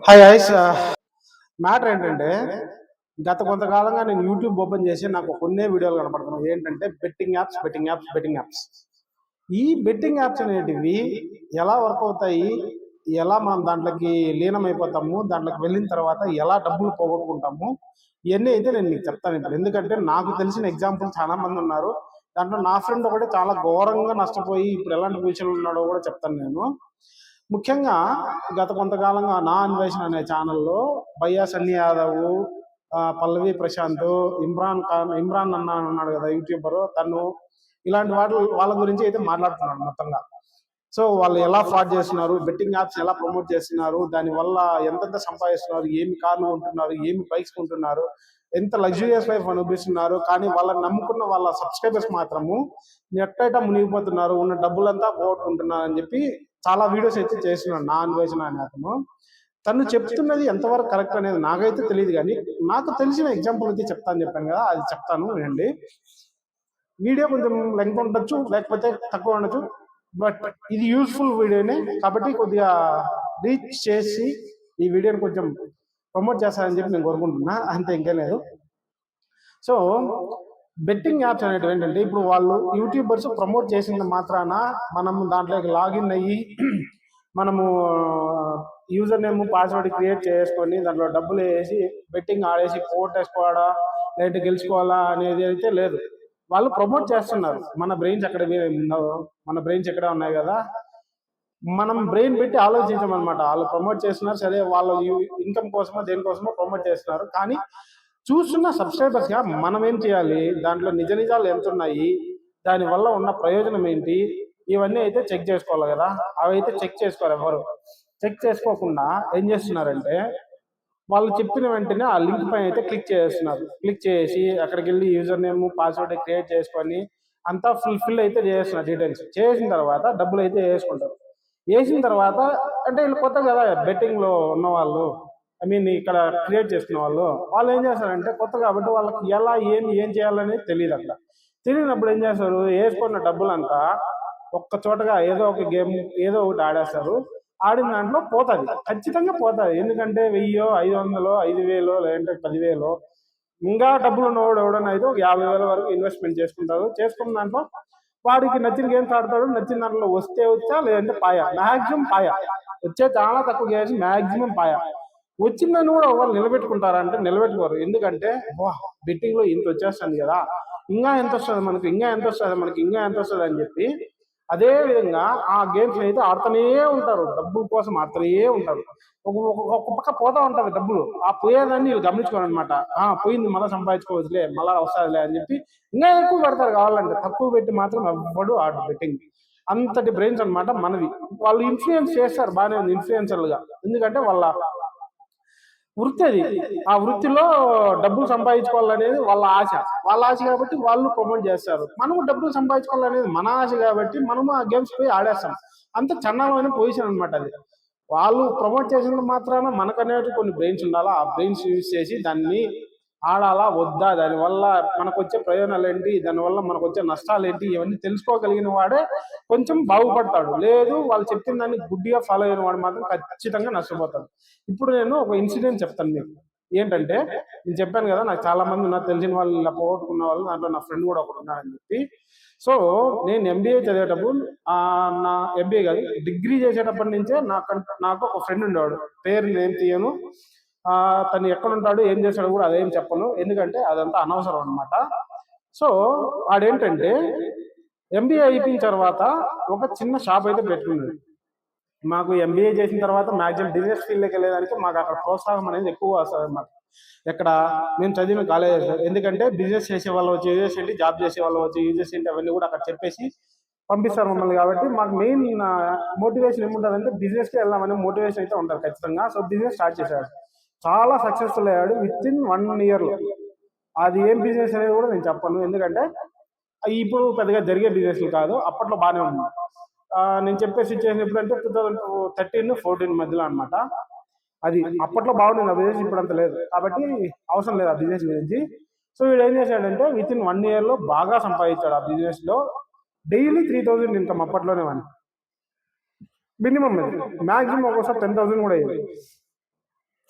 Hi ice matter ఏంటంటే గత కొంతకాలంగా నేను యూట్యూబ్ ఓపెన్ చేసి నాకు కొన్నే వీడియోలు కనపడుతున్నాయి. ఏంటంటే బెట్టింగ్ యాప్స్. ఈ బెట్టింగ్ యాప్స్ అనేటివి ఎలా వర్క్ అవుతాయి, ఎలా మనం దాంట్లోకి లీనమైపోతాము, దాంట్లోకి వెళ్ళిన తర్వాత ఎలా డబ్బులు పోగొట్టుకుంటాము, ఇవన్నీ అయితే నేను మీకు చెప్తాను ఇప్పుడు. ఎందుకంటే నాకు తెలిసిన ఎగ్జాంపుల్ చాలా మంది ఉన్నారు. దాంట్లో నా ఫ్రెండ్ ఒకటి చాలా ఘోరంగా నష్టపోయి ఇప్పుడు ఎలాంటి పొజిషన్లో ఉన్నాడో కూడా చెప్తాను నేను. ముఖ్యంగా గత కొంతకాలంగా నా అన్వేషణ అనే ఛానల్లో భయ్యా సన్నీ యాదవ్, పల్లవి ప్రశాంత్, ఇమ్రాన్ అన్న ఉన్నాడు కదా యూట్యూబర్, తను ఇలాంటి వాళ్ళ గురించి అయితే మాట్లాడుతున్నాడు మొత్తంగా. సో వాళ్ళు ఎలా ఫ్రాడ్ చేస్తున్నారు, బెట్టింగ్ యాప్స్ ఎలా ప్రమోట్ చేస్తున్నారు, దానివల్ల ఎంతెంత సంపాదిస్తున్నారు, ఏమి కార్లు కొంటున్నారు, ఏమి బైక్స్ కొంటున్నారు, ఎంత లగ్జూరియస్ లైఫ్ అనుభవిస్తున్నారు. కానీ వాళ్ళని నమ్ముకున్న వాళ్ళ సబ్స్క్రైబర్స్ మాత్రము ఎట్టయిట మునిగిపోతున్నారు, ఉన్న డబ్బులంతా పోగొట్టుకుంటున్నారు అని చెప్పి చాలా వీడియోస్ అయితే చేస్తున్నాడు నా అన్వేషణ అనే అతను. తను చెప్తున్నది ఎంతవరకు కరెక్ట్ అనేది నాకైతే తెలియదు, కానీ నాకు తెలిసిన ఎగ్జాంపుల్ అయితే చెప్తాను చెప్పాను కదా, అది చెప్తాను వినండి. వీడియో కొంచెం లెంగ్త్ ఉండొచ్చు, లేకపోతే తక్కువ ఉండొచ్చు, బట్ ఇది యూస్ఫుల్ వీడియోనే కాబట్టి కొద్దిగా రీచ్ చేసి ఈ వీడియోని కొంచెం ప్రమోట్ చేస్తారని చెప్పి నేను కోరుకుంటున్నా, అంతే, ఇంకేం లేదు. సో బెట్టింగ్ యాప్స్ అనేటివి ఏంటంటే, ఇప్పుడు వాళ్ళు యూట్యూబర్స్ ప్రమోట్ చేసిన మాత్రాన మనం దాంట్లోకి లాగిన్ అయ్యి మనము యూజర్ నేమ్ పాస్వర్డ్ క్రియేట్ చేసుకొని దాంట్లో డబ్బులు వేసి బెట్టింగ్ ఆడేసి వేసుకోవాలా లేదంటే గెలుచుకోవాలా అనేది అయితే లేదు. వాళ్ళు ప్రమోట్ చేస్తున్నారు. మన బ్రెయిన్స్ ఎక్కడ ఉన్నాయో, మన బ్రెయిన్స్ ఎక్కడ ఉన్నాయి కదా, మనం బ్రెయిన్ పెట్టి ఆలోచించమన్నమాట. వాళ్ళు ప్రమోట్ చేస్తున్నారు, సరే వాళ్ళ ఇన్కమ్ కోసమో దేనికోసమో ప్రమోట్ చేస్తున్నారు. కానీ చూస్తున్న సబ్స్క్రైబర్స్ గా మనం ఏం చేయాలి, దాంట్లో నిజ నిజాలు ఎంత ఉన్నాయి, దానివల్ల ఉన్న ప్రయోజనం ఏంటి, ఇవన్నీ అయితే చెక్ చేసుకోవాలి కదా. అవి అయితే చెక్ చేసుకోరు ఎవరు. చెక్ చేసుకోకుండా ఏం చేస్తున్నారంటే, వాళ్ళు చెప్పిన వెంటనే ఆ లింక్ పైన అయితే క్లిక్ చేస్తున్నారు. క్లిక్ చేసి అక్కడికి వెళ్ళి యూజర్ నేమ్ పాస్వర్డ్ క్రియేట్ చేసుకొని అంతా ఫుల్ఫిల్ అయితే చేస్తున్నారు డీటెయిల్స్. చేసిన తర్వాత డబ్బులు అయితే వేసుకుంటారు. వేసిన తర్వాత అంటే వీళ్ళు కొత్త కదా బెట్టింగ్ లో ఉన్న వాళ్ళు, ఐ మీన్ ఇక్కడ క్రియేట్ చేసుకున్న వాళ్ళు ఏం చేస్తారంటే కొత్త కాబట్టి వాళ్ళకి ఎలా ఏం చేయాలనేది తెలియదు. అక్కడ తెలియనప్పుడు ఏం చేస్తారు, వేసుకున్న డబ్బులంతా ఒక్క చోటగా ఏదో ఒక గేమ్ ఏదో ఒకటి ఆడేస్తారు. ఆడిన దాంట్లో పోతుంది, ఖచ్చితంగా పోతుంది. ఎందుకంటే 1000, 500, 5000 లేదంటే 10,000, ఇంకా డబ్బులు ఉన్నవాడు ఎవడన్నా అయితే ఒక 50,000 వరకు ఇన్వెస్ట్మెంట్ చేసుకుంటారు. చేసుకున్న దాంట్లో వాడికి నచ్చిన గేమ్స్ ఆడతాడు. నచ్చిన దాంట్లో వస్తే వచ్చా, లేదంటే పాయ, మ్యాక్సిమం పాయ వచ్చే చాలా తక్కువ గేమ్స్, మ్యాక్సిమం పాయ. వచ్చిందని కూడా వాళ్ళు నిలబెట్టుకుంటారంటే నిలబెట్టుకోరు. ఎందుకంటే బెట్టింగ్ లో ఇంత వచ్చేస్తుంది కదా, ఇంకా ఎంత వస్తుంది మనకి, ఇంకా ఎంత వస్తుంది అని చెప్పి అదే విధంగా ఆ గేమ్స్ అయితే ఆడుతూనే ఉంటారు, డబ్బుల కోసం ఆడుతూనే ఉంటారు. ఒక పక్క పోతా ఉంటది డబ్బులు, ఆ పోయేదాన్ని వీళ్ళు గమనించుకోరు అనమాట. పోయింది మళ్ళీ సంపాదించుకోవచ్చులే, మళ్ళీ వస్తుందిలే అని చెప్పి ఇంకా ఎక్కువ పెడతారు. కావాలంటే తక్కువ పెట్టి మాత్రం ఎవ్వడు ఆడు బెట్టింగ్. అంతటి బ్రెయిన్స్ అనమాట మనవి. వాళ్ళు ఇన్ఫ్లుయెన్స్ చేస్తారు, బాగానే ఉంది ఇన్ఫ్లుయెన్సర్లుగా. ఎందుకంటే వృత్తి అది, ఆ వృత్తిలో డబ్బులు సంపాదించుకోవాలనేది వాళ్ళ ఆశ కాబట్టి వాళ్ళు ప్రమోట్ చేస్తారు. మనము డబ్బులు సంపాదించుకోవాలనేది మన ఆశ కాబట్టి మనము ఆ గేమ్స్ పోయి ఆడేస్తాం. అంత చండాలమైన పొజిషన్ అనమాట అది. వాళ్ళు ప్రమోట్ చేసిన మాత్రాన మనకనేది కొన్ని బ్రెయిన్స్ ఉండాలా, ఆ బ్రెయిన్స్ యూజ్ చేసి దాన్ని ఆడాలా వద్దా, దానివల్ల మనకు వచ్చే ప్రయోజనాలు ఏంటి, దానివల్ల మనకు వచ్చే నష్టాలు ఏంటి, ఇవన్నీ తెలుసుకోగలిగిన వాడే కొంచెం బాగుపడతాడు. లేదు వాళ్ళు చెప్పిన దాన్ని గుడ్డిగా ఫాలో అయిన వాడు మాత్రం ఖచ్చితంగా నష్టపోతాడు. ఇప్పుడు నేను ఒక ఇన్సిడెంట్ చెప్తాను మీకు. ఏంటంటే నేను చెప్పాను కదా, నాకు చాలా మంది నాకు తెలిసిన వాళ్ళు ఇలా పోగొట్టుకున్న వాళ్ళు, దాంట్లో నా ఫ్రెండ్ కూడా ఒకటి ఉన్నాడని చెప్పి. సో నేను ఎంబీఏ చదివేటప్పుడు, నా ఎంబీఏ కాదు డిగ్రీ చేసేటప్పటి నుంచే నాకు ఒక ఫ్రెండ్ ఉండేవాడు. పేరు ఏం తీయను, తను ఎక్కడుంటాడు ఏం చేశాడు కూడా అదేం చెప్పను, ఎందుకంటే అదంతా అనవసరం అనమాట. సో వాడేంటంటే ఎంబీఏ అయిపోయిన తర్వాత ఒక చిన్న షాప్ అయితే పెట్టుకున్నాడు. మాకు ఎంబీఏ చేసిన తర్వాత మాక్సిమం బిజినెస్ ఫీల్డ్కి వెళ్ళేదానికి మాకు అక్కడ ప్రోత్సాహం అనేది ఎక్కువ వస్తుంది అనమాట. ఎక్కడ మేము చదివిన కాలేజ్, ఎందుకంటే బిజినెస్ చేసే వాళ్ళు వచ్చి యూజెస్ ఏంటి, జాబ్ చేసే వాళ్ళు వచ్చి యూజెస్ ఏంటి, అవన్నీ కూడా అక్కడ చెప్పేసి పంపిస్తారు మమ్మల్ని. కాబట్టి మాకు మెయిన్ మోటివేషన్ ఏముంటుందంటే బిజినెస్కి వెళ్దామని మోటివేషన్ అయితే ఉంటుంది ఖచ్చితంగా. సో బిజినెస్ స్టార్ట్ చేశాడు, చాలా సక్సెస్ఫుల్ అయ్యాడు విత్ ఇన్ 1 year. అది ఏం బిజినెస్ అనేది కూడా నేను చెప్పను, ఎందుకంటే ఇప్పుడు పెద్దగా జరిగే బిజినెస్ కాదు, అప్పట్లో బాగానే ఉంది. నేను చెప్పే సిచ్యువేషన్ ఎప్పుడంటే 2013-14 మధ్యలో అనమాట. అది అప్పట్లో బాగుండింది ఆ బిజినెస్, ఇప్పుడు అంత లేదు కాబట్టి అవసరం లేదు ఆ బిజినెస్ గురించి. సో వీడు ఏం చేశాడంటే విత్ ఇన్ 1 year బాగా సంపాదించాడు ఆ బిజినెస్ లో. డైలీ 3,000 ఇన్కమ్ అప్పట్లోనే వాడిని, మినిమం అది, మాక్సిమం ఒక్కోసారి 10,000 కూడా అయ్యింది.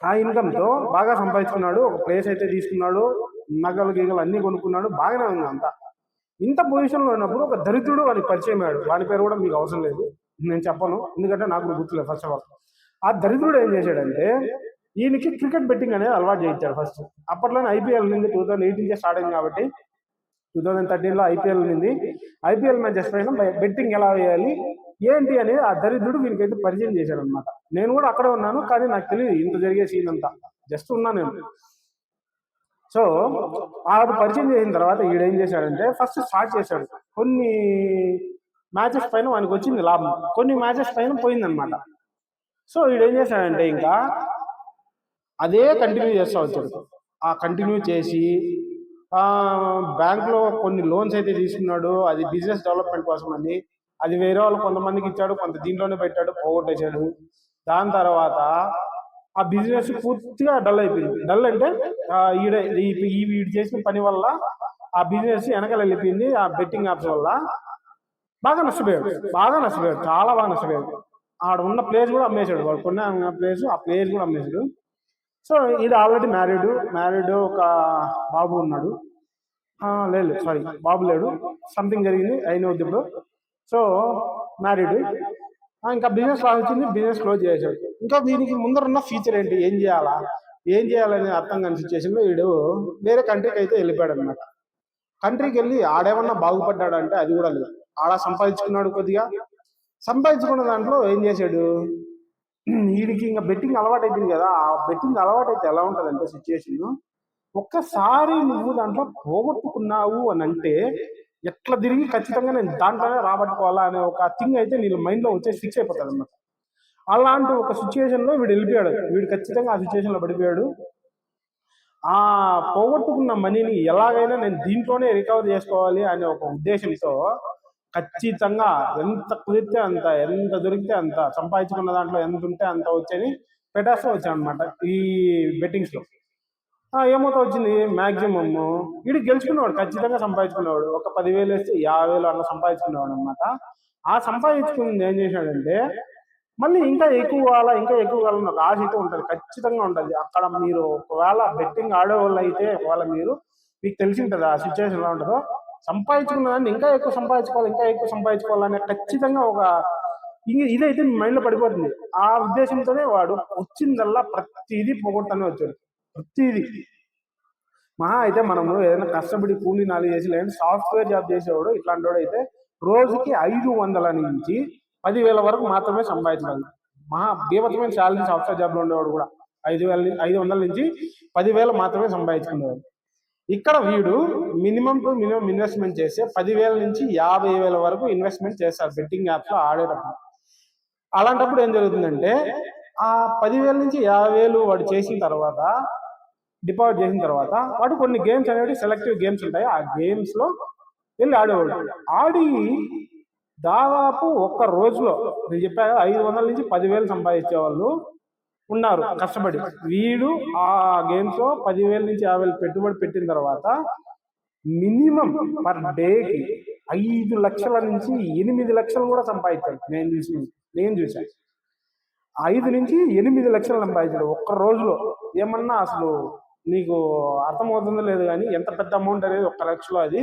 ఆ ఇన్కమ్తో బాగా సంపాదించుకున్నాడు, ఒక ప్లేస్ అయితే తీసుకున్నాడు, నగలు గీగలు అన్నీ కొనుక్కున్నాడు, బాగానే ఉంది అంతా. ఇంత పొజిషన్లో ఉన్నప్పుడు ఒక దరిద్రుడు వాడికి పరిచయం అయ్యాడు. వాడి పేరు కూడా మీకు అవసరం లేదు, నేను చెప్పను, ఎందుకంటే నాకు గుర్తులేదు ఫస్ట్ ఆఫ్ ఆల్. ఆ దరిద్రుడు ఏం చేశాడంటే ఈయనకి క్రికెట్ బెట్టింగ్ అనేది అలవాటు చేయించాడు ఫస్ట్. అప్పట్లోనే ఐపీఎల్ నుంచి 2018 స్టార్ట్ అయింది కాబట్టి 2013లో ఐపీఎల్ ఉంది. ఐపీఎల్ మ్యాచెస్ పైన బెట్టింగ్ ఎలా వేయాలి ఏంటి అనేది ఆ దరిద్రుడు వీనికైతే పరిచయం చేశాడు అనమాట. నేను కూడా అక్కడే ఉన్నాను, కానీ నాకు తెలియదు ఇంత జరిగే సీన్ అంతా, జస్ట్ ఉన్నా నేను. సో ఆడు పరిచయం చేసిన తర్వాత ఈడేం చేశాడంటే ఫస్ట్ స్టార్ట్ చేశాడు. కొన్ని మ్యాచెస్ పైన వానికి వచ్చింది లాభం, కొన్ని మ్యాచెస్ పైన పోయిందనమాట. సో ఈడేం చేశాడంటే ఇంకా అదే కంటిన్యూ చేస్తూ వచ్చాడు. ఆ కంటిన్యూ చేసి బ్యాంక్లో కొన్ని లోన్స్ అయితే తీసుకున్నాడు, అది బిజినెస్ డెవలప్మెంట్ కోసం అని. అది వేరే వాళ్ళు కొంతమందికి ఇచ్చాడు, కొంత దీంట్లోనే పెట్టాడు, పోగొట్టేశాడు. దాని తర్వాత ఆ బిజినెస్ పూర్తిగా డల్ అయిపోయింది. డల్ అంటే వీడు చేసిన పని వల్ల ఆ బిజినెస్ వెనకాల వెళ్ళిపోయింది. ఆ బెట్టింగ్ యాప్స్ వల్ల బాగా నష్టపోయాడు, చాలా బాగా నష్టపోయాడు. ఆడ ఉన్న ప్లేస్ కూడా అమ్మేశాడు, వాడు కొన్న ప్లేస్, ఆ ప్లేస్ కూడా అమ్మేశాడు. సో ఇది ఆల్రెడీ మ్యారీడ్ ఒక బాబు ఉన్నాడు. లేదు సారీ, బాబు లేడు, సంథింగ్ జరిగింది అయిన ఇప్పుడు. So married. ఇంకా బిజినెస్ వచ్చింది, బిజినెస్ క్లోజ్ చేశాడు. ఇంకా దీనికి ముందరున్న ఫ్యూచర్ ఏంటి, ఏం చేయాలని అర్థం కాని సిచ్యువేషన్లో వీడు వేరే కంట్రీకి అయితే వెళ్ళిపోయాడు అనమాట. కంట్రీకి వెళ్ళి ఆడేమన్నా బాగుపడ్డాడంటే అది కూడా లేదు. ఆడ సంపాదించుకున్నాడు, కొద్దిగా సంపాదించుకున్న దాంట్లో ఏం చేశాడు, వీడికి ఇంకా బెట్టింగ్ అలవాటు అయిపోయింది కదా. ఆ బెట్టింగ్ అలవాటు అయితే ఎలా ఉంటుందంటే సిచ్యువేషన్, ఒక్కసారి నువ్వు దాంట్లో పోగొట్టుకున్నావు అని అంటే ఎట్లా తిరిగి ఖచ్చితంగా నేను దాంట్లోనే రాబట్టుకోవాలా అనే ఒక థింగ్ అయితే నీ మైండ్లో వచ్చేసి ఫిక్స్ అయిపోతాడు అన్నమాట. అలాంటి ఒక సిచ్యువేషన్లో వీడు వెళ్ళిపోయాడు. వీడు ఖచ్చితంగా ఆ సిచ్యువేషన్లో పడిపోయాడు. ఆ పోగొట్టుకున్న మనీని ఎలాగైనా నేను దీంట్లోనే రికవర్ చేసుకోవాలి అనే ఒక ఉద్దేశంతో ఖచ్చితంగా ఎంత కుదిరితే అంత, ఎంత దొరికితే అంత, సంపాదించుకున్న దాంట్లో ఎంత ఉంటే అంత వచ్చని పెట్టేస్తూ వచ్చాను అనమాట ఈ బెట్టింగ్స్లో. ఏమవుతా వచ్చింది, మ్యాక్సిమమ్ వీడు గెలుచుకునేవాడు, ఖచ్చితంగా సంపాదించుకునేవాడు. ఒక 10,000 వేస్తే 50,000 అట్లా సంపాదించుకునేవాడు అనమాట. ఆ సంపాదించుకుని ఏం చేశాడంటే మళ్ళీ ఇంకా ఎక్కువ కావాలని ఒక ఆశ అయితే ఉంటుంది, ఖచ్చితంగా ఉంటుంది. అక్కడ మీరు ఒకవేళ బెట్టింగ్ ఆడేవాళ్ళు అయితే ఒకవేళ మీకు తెలిసి ఉంటుంది ఆ సిచ్యువేషన్ ఎలా ఉంటుందో. సంపాదించుకున్న దాన్ని ఇంకా ఎక్కువ సంపాదించుకోవాలనే ఖచ్చితంగా ఒక ఇదైతే మైండ్లో పడిపోతుంది. ఆ ఉద్దేశంతోనే వాడు వచ్చిందల్లా ప్రతిదీ పోగొట్టానే వచ్చాడు, ప్రతిదీ. మహా అయితే మనము ఏదైనా కష్టపడి కూలీ నాలుగు చేసి లేదంటే సాఫ్ట్వేర్ జాబ్ చేసేవాడు ఇట్లాంటి వాడు అయితే రోజుకి 500 నుంచి 10,000 వరకు మాత్రమే సంపాదించాలి. మహా బీభత్సమైన శాలరీ సాఫ్ట్వేర్ జాబ్లో ఉండేవాడు కూడా 500 నుంచి 10,000 మాత్రమే సంపాదించుకునేవాడు. ఇక్కడ వీడు మినిమం ఇన్వెస్ట్మెంట్ చేస్తే 10,000 నుంచి 50,000 వరకు ఇన్వెస్ట్మెంట్ చేస్తారు బెట్టింగ్ యాప్స్లో ఆడేటప్పుడు. అలాంటప్పుడు ఏం జరుగుతుందంటే ఆ 10,000 నుంచి 50,000 వాడు చేసిన తర్వాత, డిపాజిట్ చేసిన తర్వాత, వాడు కొన్ని గేమ్స్ అనేవి సెలెక్టివ్ గేమ్స్ ఉంటాయి, ఆ గేమ్స్లో వెళ్ళి ఆడేవాడు. ఆడి దాదాపు ఒక్క రోజులో నేను చెప్పాను 500 నుంచి 10,000 సంపాదించే వాళ్ళు ఉన్నారు కష్టపడి. వీడు ఆ గేమ్స్లో 10,000 నుంచి 50,000 పెట్టుబడి పెట్టిన తర్వాత మినిమం పర్ డేకి 5 లక్షల నుంచి 8 లక్షలు కూడా సంపాదించాడు. నేను చూశాను 5 నుంచి 8 లక్షలు సంపాదించాడు ఒక్క రోజులో. ఏమన్నా అసలు నీకు అర్థమవుతుందో లేదు కానీ ఎంత పెద్ద అమౌంట్ అనేది 1 లక్షలో, అది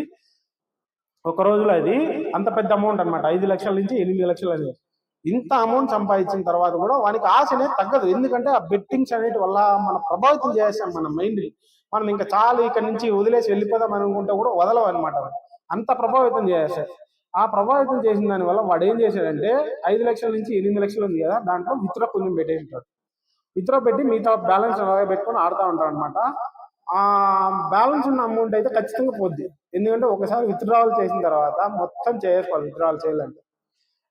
ఒక రోజులో అది అంత పెద్ద అమౌంట్ అనమాట. 5 లక్షల నుంచి 8 లక్షలు అనేది. ఇంత అమౌంట్ సంపాదించిన తర్వాత కూడా వానికి ఆశ అనేది తగ్గదు. ఎందుకంటే ఆ బెట్టింగ్స్ అనేటి వల్ల మనం ప్రభావితం చేస్తాం మన మైండ్ని. మనం ఇంకా చాలా ఇక్కడ నుంచి వదిలేసి వెళ్ళిపోదాం అనుకుంటే కూడా వదలవు అనమాట, అంత ప్రభావితం చేస్తాయి. ఆ ప్రభావితం చేసిన దానివల్ల వాడు ఏం చేశాడంటే 5 లక్షల నుంచి 8 లక్షలు ఉంది కదా, దాంట్లో విత్డ్రా కొంచెం పెట్టేసింటాడు. విత్డ్రా పెట్టి మిగతా బ్యాలెన్స్ అలాగే పెట్టుకొని ఆడుతూ ఉంటాడు అనమాట. ఆ బ్యాలెన్స్ ఉన్న అమౌంట్ అయితే ఖచ్చితంగా పోద్ది. ఎందుకంటే ఒకసారి విత్డ్రావల్ చేసిన తర్వాత మొత్తం చేసుకోవాలి విత్డ్రావల్ చేయాలంటే.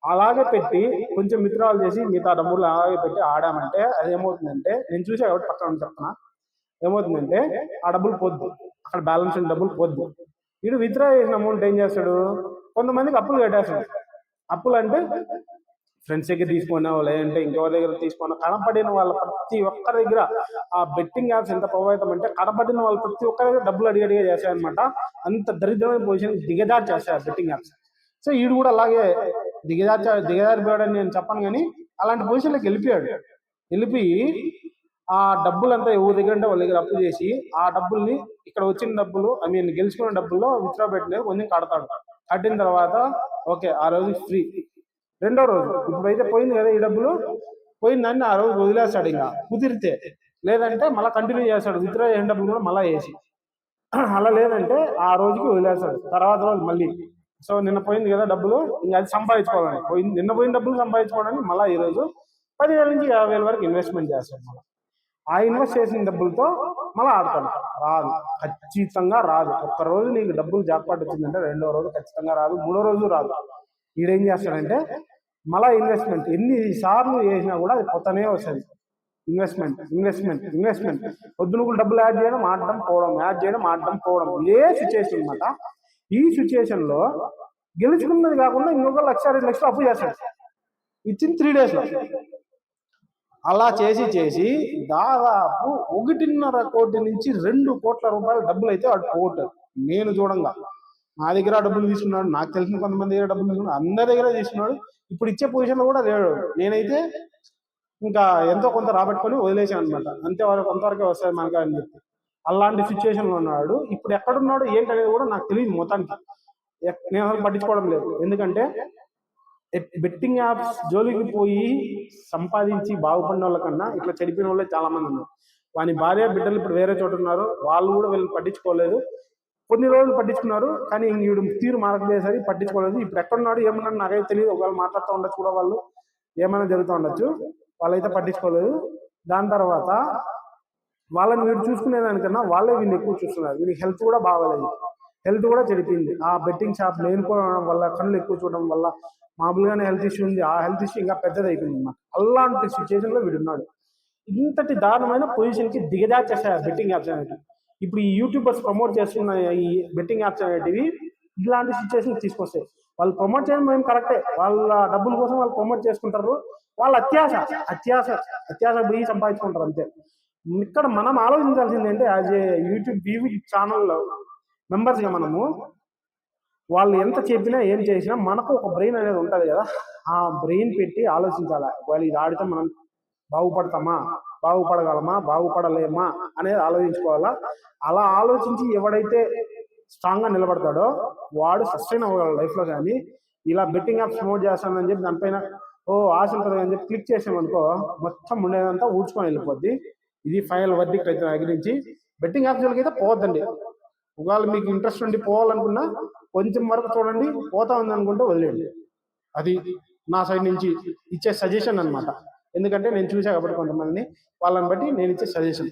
అలాగే పెట్టి కొంచెం విత్డ్రావల్ చేసి మిగతా డబ్బులు అలాగే పెట్టి ఆడామంటే అది ఏమవుతుందంటే, నేను చూసా కాబట్టి పక్కన చెప్తున్నా, ఏమవుతుందంటే ఆ డబ్బులు పోద్దు, అక్కడ బ్యాలెన్స్ ఉన్న డబ్బులు పోద్దు. వీడు విత్డ్రా చేసిన అమౌంట్ ఏం చేస్తాడు, కొంతమందికి అప్పులు కట్టేస్తాడు. అప్పులు అంటే ఫ్రెండ్స్ దగ్గర తీసుకున్నావు, లేదంటే ఇంకెవరి దగ్గర తీసుకున్నావు, కనపడిన వాళ్ళ ప్రతి ఒక్కరి దగ్గర ఆ బెట్టింగ్ యాప్స్ ఎంత ప్రభావితం అంటే కనపడిన వాళ్ళు ప్రతి ఒక్కరి దగ్గర డబ్బులు అడిగడిగా చేశాయన్నమాట. అంత దరిద్రమైన పొజిషన్ దిగజారి చేస్తాయి బెట్టింగ్ యాప్స్. సో వీడు కూడా అలాగే దిగజారిపోయాడని నేను చెప్పను, కానీ అలాంటి పొజిషన్లోకి వెళ్ళిపోయాడు. వెళ్ళిపోయి ఆ డబ్బులంతా ఎవరి దగ్గర అంటే వాళ్ళ దగ్గర అప్పు చేసి ఆ డబ్బుల్ని ఇక్కడ వచ్చిన డబ్బులు గెలుచుకున్న డబ్బుల్లో విత్డ్రా పెట్టినది కొంచెం కడతాడు. కట్టిన తర్వాత ఓకే ఆ రోజు ఫ్రీ. రెండో రోజు ఇప్పుడైతే పోయింది కదా ఈ డబ్బులు, పోయిందని ఆ రోజు వదిలేస్తాడు. ఇంకా కుదిరితే, లేదంటే మళ్ళీ కంటిన్యూ చేస్తాడు విత్డ్రా చేసిన డబ్బులు కూడా మళ్ళీ వేసి. అలా లేదంటే ఆ రోజుకి వదిలేస్తాడు, తర్వాత రోజు మళ్ళీ. సో నిన్న పోయింది కదా డబ్బులు, ఇంకా అది సంపాదించుకోవాలని పోయింది, నిన్న పోయిన డబ్బులు సంపాదించుకోవడానికి మళ్ళీ ఈ రోజు 10,000 నుంచి 50,000 వరకు ఇన్వెస్ట్మెంట్ చేస్తాడు. మళ్ళీ ఆ ఇన్వెస్ట్ చేసిన డబ్బులతో మళ్ళీ ఆడతాడు. రాదు, ఖచ్చితంగా రాదు. ఒక్క రోజు నీకు డబ్బులు జాక్పాట్ వచ్చిందంటే రెండో రోజు ఖచ్చితంగా రాదు, మూడో రోజు రాదు. ఈడేం చేస్తాడంటే మళ్ళీ ఇన్వెస్ట్మెంట్ ఎన్ని సార్లు చేసినా కూడా అది కొత్తనే వస్తుంది. ఇన్వెస్ట్మెంట్ ఇన్వెస్ట్మెంట్ ఇన్వెస్ట్మెంట్, పొద్దునకులు డబ్బులు యాడ్ చేయడం, ఆడడం పోవడం, యాడ్ చేయడం, ఆడడం పోవడం, ఇదే సిచ్యువేషన్ అనమాట. ఈ సిచ్యువేషన్ లో గెలుచుకున్నది కాకుండా ఇంకొక 1,00,000-2,00,000 అప్పు చేస్తాడు ఇచ్చిన 3 days లో. అలా చేసి చేసి దాదాపు 1.5 కోటి నుంచి 2 కోట్ల రూపాయల డబ్బులు అయితే వాడు పోగొట్టాడు. నేను చూడంగా నా దగ్గర డబ్బులు తీసుకున్నాడు, నాకు తెలిసిన కొంతమంది దగ్గర డబ్బులు తీసుకున్నాడు, అందరి దగ్గర తీసుకున్నాడు. ఇప్పుడు ఇచ్చే పొజిషన్లో కూడా లేడు. నేనైతే ఇంకా ఎంతో కొంత రాబట్టుకొని వదిలేసాను అనమాట. అంతే, వరకు కొంతవరకే వస్తాయి మనకి అని చెప్పి. అలాంటి సిచ్యువేషన్లో ఉన్నాడు. ఇప్పుడు ఎక్కడున్నాడు ఏంటనేది కూడా నాకు తెలియదు మొత్తానికి. నేను అసలు పట్టించుకోవడం లేదు. ఎందుకంటే బెట్టింగ్ యాప్స్ జోలికి పోయి సంపాదించి బాగుపడిన వాళ్ళకన్నా ఇట్లా చెడిపోయిన వాళ్ళే చాలా మంది ఉన్నారు. వాని భార్య బిడ్డలు ఇప్పుడు వేరే చోట ఉన్నారు, వాళ్ళు కూడా వీళ్ళని పట్టించుకోలేదు. కొన్ని రోజులు పట్టించుకున్నారు, కానీ వీడు తీరు మారకపోయేసరి పట్టించుకోలేదు. ఇప్పుడు ఎక్కడున్నాడు ఏమన్నాడు నాకైతే తెలియదు. ఒకవేళ మాట్లాడుతూ ఉండొచ్చు కూడా, వాళ్ళు ఏమైనా జరుగుతూ ఉండొచ్చు, వాళ్ళైతే పట్టించుకోలేదు. దాని తర్వాత వాళ్ళని వీడు చూసుకునేదానికన్నా వాళ్ళే వీళ్ళు ఎక్కువ చూస్తున్నారు. వీళ్ళకి హెల్త్ కూడా బాగోలేదు, హెల్త్ కూడా చెడిపోయింది. ఆ బెట్టింగ్ షాప్ లేనుకోవడం వల్ల, కళ్ళు ఎక్కువ చూడడం వల్ల మామూలుగానే హెల్త్ ఇష్యూ ఉంది, ఆ హెల్త్ ఇష్యూ ఇంకా పెద్దది అయిపోయింది అన్నమాట. అలాంటి సిచ్యువేషన్లో వీడున్నాడు. ఇంతటి దారుణమైన పొజిషన్కి దిగజార్చేస్తాయి బెట్టింగ్ యాప్స్ అనేవి. ఇప్పుడు ఈ యూట్యూబర్స్ ప్రమోట్ చేస్తున్న ఈ బెట్టింగ్ యాప్స్ అనేటివి ఇలాంటి సిచ్యువేషన్ తీసుకొస్తాయి. వాళ్ళు ప్రమోట్ చేయడం మేము కరెక్టే, వాళ్ళ డబ్బుల కోసం వాళ్ళు ప్రమోట్ చేసుకుంటారు. వాళ్ళ అత్యాశ పోయి సంపాదించుకుంటారు అంతే. ఇక్కడ మనం ఆలోచించాల్సింది ఏంటంటే యాజ్ ఏ యూట్యూబ్ ఛానల్ మెంబర్స్గా మనము వాళ్ళు ఎంత చెప్పినా ఏం చేసినా మనకు ఒక బ్రెయిన్ అనేది ఉంటుంది కదా, ఆ బ్రెయిన్ పెట్టి ఆలోచించాలి. వాళ్ళు ఇది ఆడితే మనం బాగుపడతామా, బాగుపడగలమా, బాగుపడలేమా అనేది ఆలోచించుకోవాలా. అలా ఆలోచించి ఎవడైతే స్ట్రాంగ్గా నిలబడతాడో వాడు సస్టైన్ అవ్వగలడు లైఫ్లో. కానీ ఇలా బెట్టింగ్ యాప్స్ ప్రమోట్ చేస్తానని చెప్పి దానిపైన ఆశ ఉంటుంది అని చెప్పి క్లిక్ చేసామనుకో మొత్తం ఉండేదంతా ఊడ్చుకొని వెళ్ళిపోద్ది. ఇది ఫైనల్ వర్డిక్ట్ అయితే దగ్గర నుంచి. బెట్టింగ్ యాప్స్ అయితే పోవద్దండి. ఒకవేళ మీకు ఇంట్రెస్ట్ ఉండి పోవాలనుకున్నా కొంచెం వరకు చూడండి, పోతా ఉంది అనుకుంటే వదిలేయండి. అది నా సైడ్ నుంచి ఇచ్చే సజెషన్ అనమాట. ఎందుకంటే నేను చూసా కాబట్టి కొంతమందిని, వాళ్ళని బట్టి నేను ఇచ్చే సజెషన్.